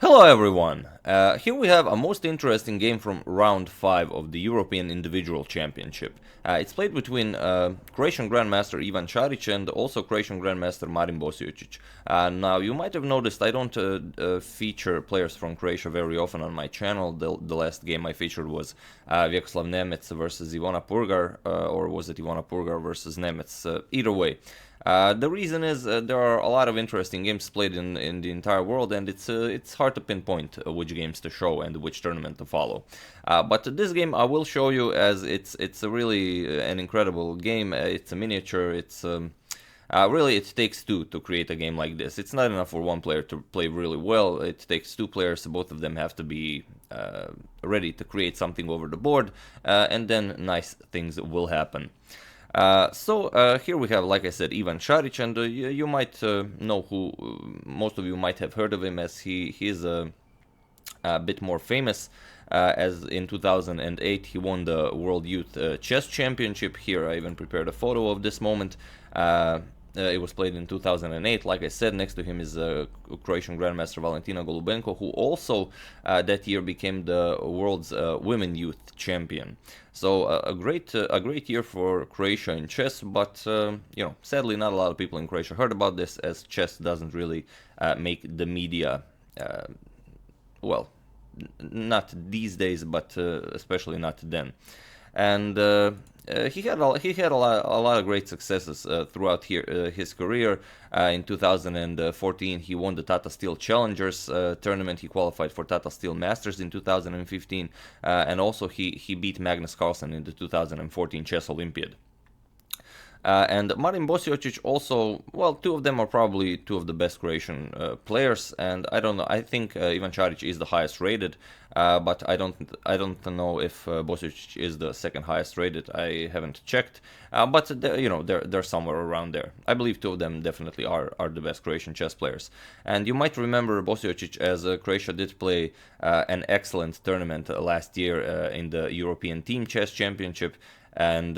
Hello everyone! Here we have a most interesting game from round 5 of the European Individual Championship. It's played between Croatian Grandmaster Ivan Šarić and also Croatian Grandmaster Marin Bosiočić. Now you might have noticed I don't feature players from Croatia very often on my channel. The last game I featured was Vjekoslav Nemec versus Ivona Purgar, or was it Ivona Purgar versus Nemec? Either way. The reason is there are a lot of interesting games played in the entire world, and it's hard to pinpoint which games to show and which tournament to follow. But this game I will show you, as it's a really an incredible game. It's a miniature. It's really, it takes two to create a game like this. It's not enough for one player to play really well. It takes two players. Both of them have to be ready to create something over the board, and then nice things will happen. Here we have, like I said, Ivan Šarić, and you might know who, most of you might have heard of him, as he is a bit more famous, as in 2008 he won the World Youth Chess Championship. Here I even prepared a photo of this moment. It was played in 2008. Like I said, next to him is Croatian Grandmaster Valentina Golubenko, who also that year became the world's women youth champion. So a great year for Croatia in chess, but sadly not a lot of people in Croatia heard about this, as chess doesn't really make the media. Well, not these days, but especially not then. And he had a lot of great successes throughout his career. In 2014, he won the Tata Steel Challengers tournament. He qualified for Tata Steel Masters in 2015, and also he beat Magnus Carlsen in the 2014 Chess Olympiad. And Marin Bosiočić also, well, two of them are probably two of the best Croatian players, and I don't know. I think Ivan Šarić is the highest rated, but I don't know if Bosiočić is the second highest rated. I haven't checked, but they're somewhere around there. I believe two of them definitely are the best Croatian chess players. And you might remember Bosiočić, as Croatia did play an excellent tournament last year in the European Team Chess Championship, and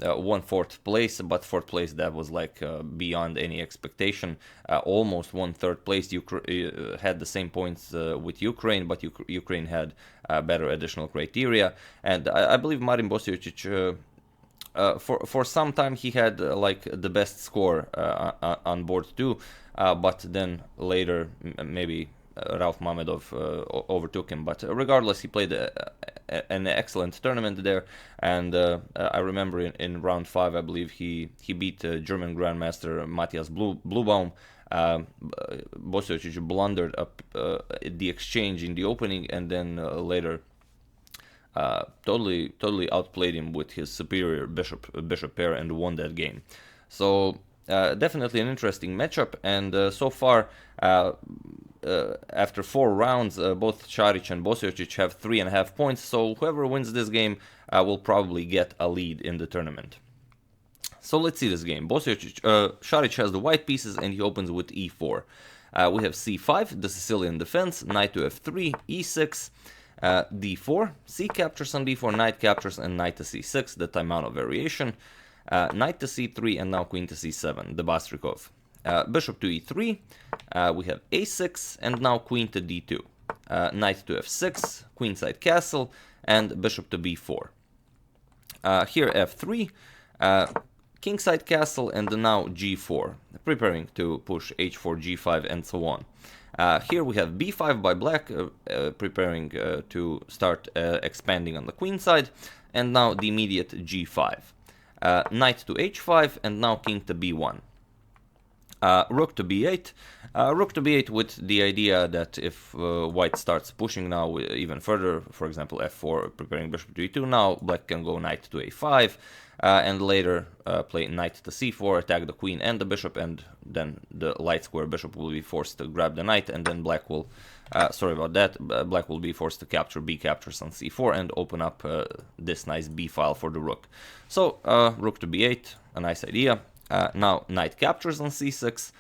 won fourth place, but fourth place that was like beyond any expectation. Almost won third place. Had the same points with Ukraine, but Ukraine had better additional criteria. And I believe Marin Bosiočić, for some time he had like the best score on board too, but then later maybe Rauf Mamedov overtook him. But regardless, he played an excellent tournament there, and I remember in round 5, I believe he beat German Grandmaster Matthias Bluebaum. Bosiočić blundered up the exchange in the opening, and then later totally outplayed him with his superior bishop pair and won that game. So definitely an interesting matchup, and so far after 4 rounds, both Šarić and Bosiočić have 3.5 points, so whoever wins this game will probably get a lead in the tournament. So let's see this game. Šarić has the white pieces, and he opens with e4. We have c5, the Sicilian defense, knight to f3, e6, d4, c captures on d4, knight captures, and knight to c6, the Taimano variation, knight to c3, and now queen to c7, the Bastrikov. Bishop to e3, we have a6, and now queen to d2. Knight to f6, queenside castle, and bishop to b4. Here f3, kingside castle, and now g4, preparing to push h4, g5, and so on. Here we have b5 by black, preparing to start expanding on the queen side, and now the immediate g5. Knight to h5, and now king to b1. Rook to b8. Rook to b8 with the idea that if white starts pushing now even further, for example f4, preparing bishop to e2, now black can go knight to a5, and later play knight to c4, attack the queen and the bishop, and then the light square bishop will be forced to grab the knight, and then black will, black will be forced to capture b captures on c4 and open up this nice b file for the rook. So rook to b8, a nice idea. Now knight captures on c6,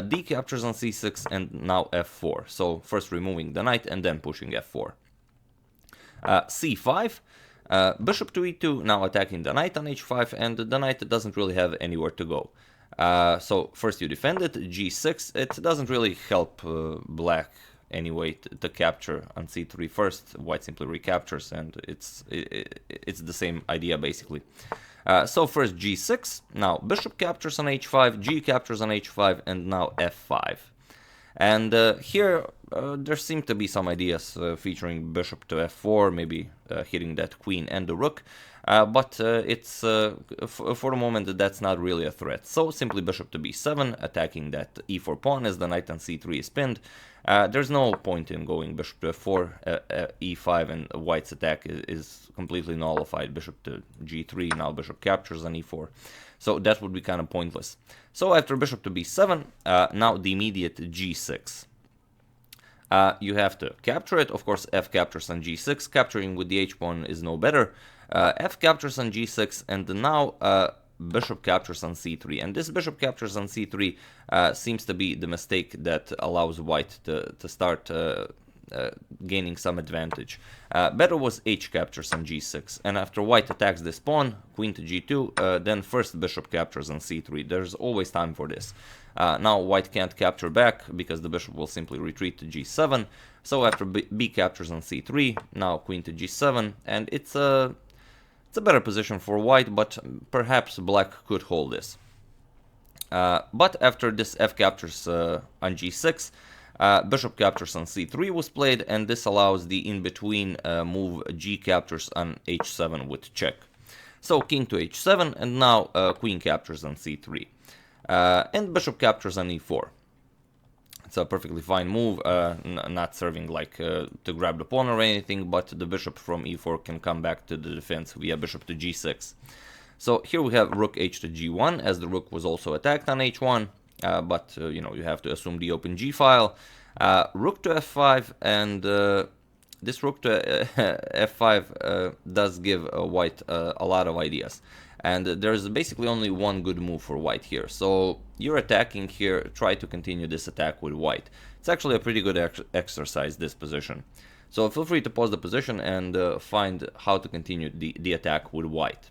d captures on c6, and now f4. So first removing the knight and then pushing f4. c5, bishop to e2, now attacking the knight on h5, and the knight doesn't really have anywhere to go. So first you defend it, g6, it doesn't really help black anyway to capture on c3 first. White simply recaptures, and it's the same idea basically. So first g6, now bishop captures on h5, g captures on h5, and now f5. And here there seem to be some ideas featuring bishop to f4, maybe hitting that queen and the rook, but it's for the moment that's not really a threat. So simply bishop to b7, attacking that e4 pawn as the knight on c3 is pinned. There's no point in going bishop to f4, e5, and white's attack is completely nullified. Bishop to g3, now bishop captures on e4. So that would be kind of pointless. So after bishop to b7, now the immediate g6. You have to capture it. Of course, f captures on g6. Capturing with the h-pawn is no better. F captures on g6, and now bishop captures on c3. And this bishop captures on c3 seems to be the mistake that allows white to start gaining some advantage. Better was h captures on g6, and after white attacks this pawn, queen to g2, then first bishop captures on c3. There's always time for this. Now white can't capture back because the bishop will simply retreat to g7. So after b captures on c3, now queen to g7, and it's a better position for white, but perhaps black could hold this. But after this f captures on g6, bishop captures on c3 was played, and this allows the in-between move g captures on h7 with check. So king to h7, and now queen captures on c3. And bishop captures on e4. It's a perfectly fine move, not serving like to grab the pawn or anything, but the bishop from e4 can come back to the defense via bishop to g6. So here we have rook h to g1, as the rook was also attacked on h1. But you know, you have to assume the open g file. Rook to f5, and this rook to f5 does give white a lot of ideas. And there's basically only one good move for white here. So you're attacking here, try to continue this attack with white. It's actually a pretty good exercise, this position. So feel free to pause the position and find how to continue the attack with white.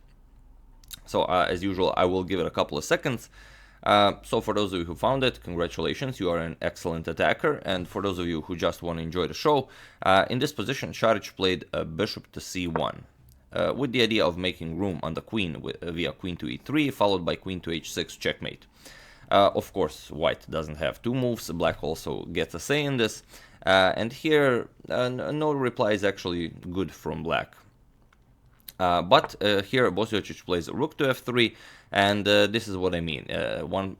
So as usual, I will give it a couple of seconds. So for those of you who found it, congratulations, you are an excellent attacker. And for those of you who just want to enjoy the show, in this position, Šarić played bishop to c1, with the idea of making room on the queen via queen to e3, followed by queen to h6 checkmate. Of course, white doesn't have two moves, black also gets a say in this. And here, no reply is actually good from black. But here Bosiočić plays rook to f3, and this is what I mean.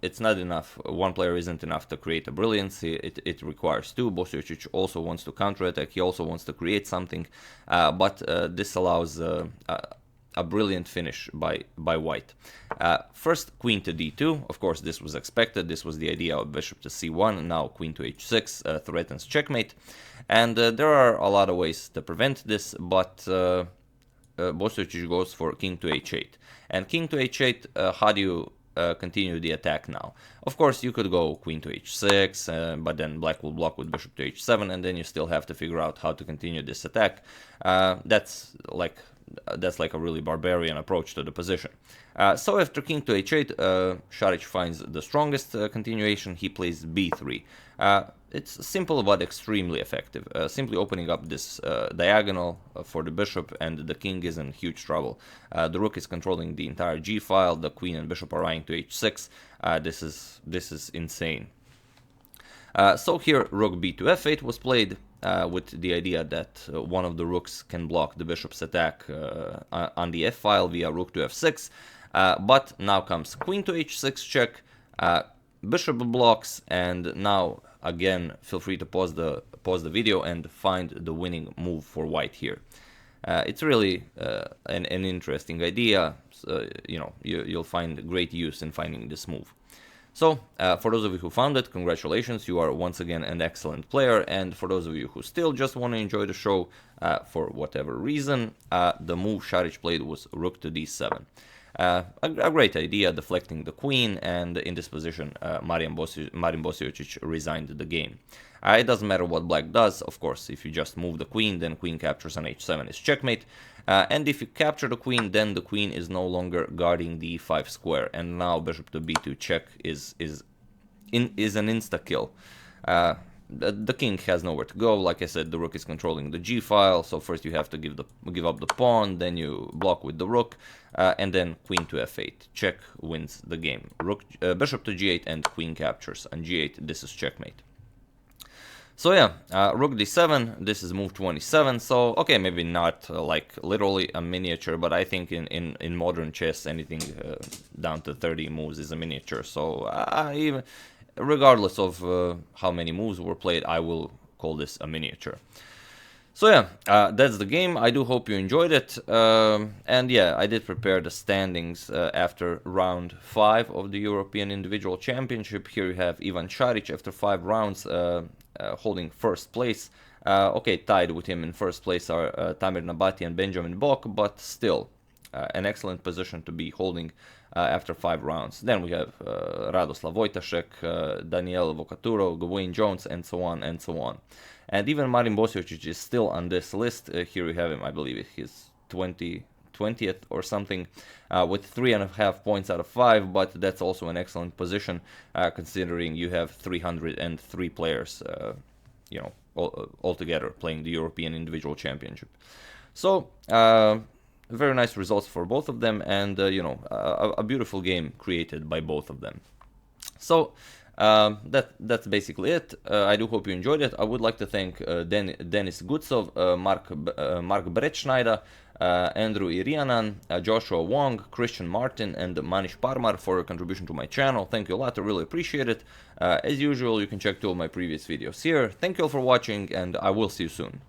It's not enough. One player isn't enough to create a brilliancy. It requires two. Bosiočić also wants to counterattack. He also wants to create something, but this allows a brilliant finish by white. First, queen to d2. Of course, this was expected. This was the idea of bishop to c1. Now queen to h6 threatens checkmate, and there are a lot of ways to prevent this, but Bosiočić goes for king to h8. And king to h8, how do you continue the attack now? Of course, you could go queen to h6, but then black will block with bishop to h7, and then you still have to figure out how to continue this attack. That's like a really barbarian approach to the position. So after king to h8, Šarić finds the strongest continuation. He plays b3. It's simple but extremely effective. Simply opening up this diagonal for the bishop, and the king is in huge trouble. The rook is controlling the entire g file. The queen and bishop are eyeing to h6. This is insane. So here rook b to f8 was played, with the idea that one of the rooks can block the bishop's attack on the f file via rook to f6. But now comes queen to h6 check. Bishop blocks, and now again, feel free to pause the video and find the winning move for white here. It's really an interesting idea. So, you know, you'll find great use in finding this move. So, for those of you who found it, congratulations, you are once again an excellent player. And for those of you who still just want to enjoy the show, for whatever reason, the move Šarić played was rook to d7. A great idea, deflecting the queen, and in this position, Marin Bosiočić resigned the game. It doesn't matter what black does, of course. If you just move the queen, then queen captures on h7 is checkmate. And if you capture the queen, then the queen is no longer guarding the e5 square, and now bishop to b2 check is an insta-kill. the king has nowhere to go. Like I said, the rook is controlling the g file, so first you have to give up the pawn, then you block with the rook, and then queen to f8. Check wins the game. Bishop to g8 and queen captures. On g8, this is checkmate. So yeah, rook d7, this is move 27, so okay, maybe not like literally a miniature, but I think in modern chess anything down to 30 moves is a miniature, so even regardless of how many moves were played, I will call this a miniature. So yeah, that's the game. I do hope you enjoyed it, and yeah, I did prepare the standings after round 5 of the European Individual Championship. Here you have Ivan Šarić after 5 rounds, holding first place. Okay, tied with him in first place are Tamir Nabati and Benjamin Bok, but still an excellent position to be holding after 5 rounds. Then we have Radoslav Wojtaszek, Daniel Vocaturo, Gawain Jones, and so on and so on. And even Marin Bosiočić is still on this list. Here we have him, I believe he's 20th or something, with 3.5 points out of 5, but that's also an excellent position considering you have 303 players, you know, altogether playing the European Individual Championship. So very nice results for both of them, and you know, a beautiful game created by both of them. So that's basically it. I do hope you enjoyed it. I would like to thank Denis Gutsov, Mark Bretschneider, Andrew Irianan, Joshua Wong, Christian Martin, and Manish Parmar for your contribution to my channel. Thank you a lot, I really appreciate it. As usual, you can check 2 of my previous videos here. Thank you all for watching, and I will see you soon.